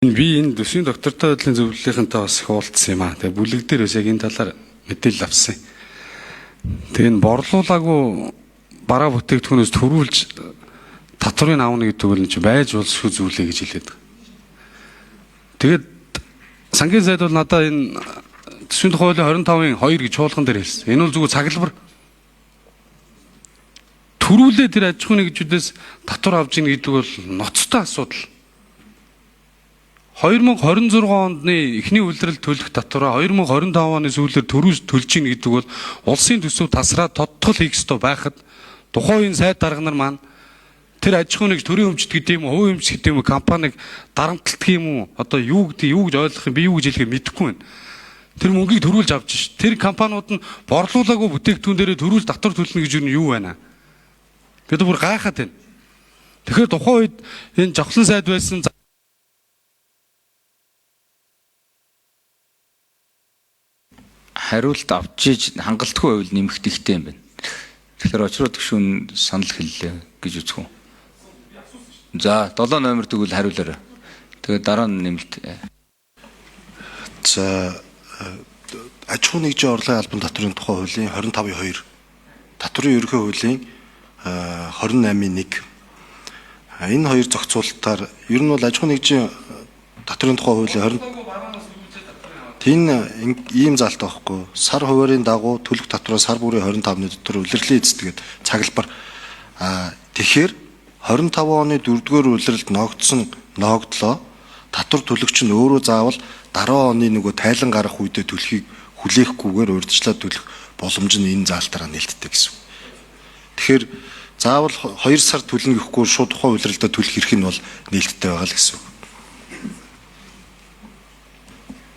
Би энэ төсвийн доктортой байдлын зөвлөлийнхэнтэй бас их уулзсан юм аа. Тэгээ бүлэг дээр бас яг энэ талаар мэдээлэл авсан. Тэгээ энэ борлуулаагүй бараа бүтээгдэхүүнөөс төрүүлж татврыг авна гэдэг нь чи байж болсгүй зүйлээ гэж хэлээд байгаа. Тэгээд сангийн сайд бол надад энэ төсвийн хуулийн 25-ын 2 гэж чуулган дээр хэлсэн. Энэ бол зүгээр цаглбар. Төрүүлээ тэр аж ахуйн нэгжүүдээс татвар авч ийн гэдэг бол ноцтой асуудал. 2026 ондны эхний үйлрэл төлөх татвараа 2025 оны сүүлээр төлж ийн гэдэг бол улсын төсөв тасраа тодтол хийх ёстой байхад тухайн үеийн сайд дарга нар маань тэр аж ахуйн нэгж төрийн өмчт гэдэг юм уу, хувийн өмчт гэдэг юм уу, компаниг дарамтлах юм уу, одоо юу гэж ойлгох юм, би юу гэж хэлэхээ мэдэхгүй байна. Тэр мөнгийг төрүүлж авч ш. Тэр компаниуд нь борлуулаагүй бүтээгдэхүүн дээрээ төрүүлж татвар төлнө гэж юу байна? Бид бүр гайхаад байна. Тэгэхээр тухайн үед энэ жавхлан сайд байсан хариулт авчиж хангалтгүй байвал нэмэх ихтэй юм байна. Тэгэхээр очроо тгшүүн санал хэллээ гэж үзэх үү. За 7 номер тэгвэл хариулаарай. Тэгээд дараа нь нэмэлт. За аж ахуйн нэгжийн орлогын албан татврын тухай хуулийн 25/2 татврын ерөнхий хуулийн 28/1 энэ хоёр зохицуулалтаар ер нь бол аж ахуйн нэгжийн татврын тухай хуулийн 20 энэ ийм заалт байхгүй. Сар хуваарийн дагуу төлөх татвараа сар бүрийн 25-ны дотор улирлын эзэдгээд цаглбар. Тэгэхээр 25 оны 4-р улиралд ногдлоо. Татвар төлөгч нь өөрөө заавал дараа оны нөгөө тайлан гарах үедээ төлөхийг хүлээхгүйгээр урьдчилаад төлөх боломж нь энэ заалтаараа нээлттэй гэсэн. Тэгэхээр заавал 2 сар төлнө гэхгүй шууд тухайн улиралдаа төлөх эрх нь бол нээлттэй байгаа л гэсэн.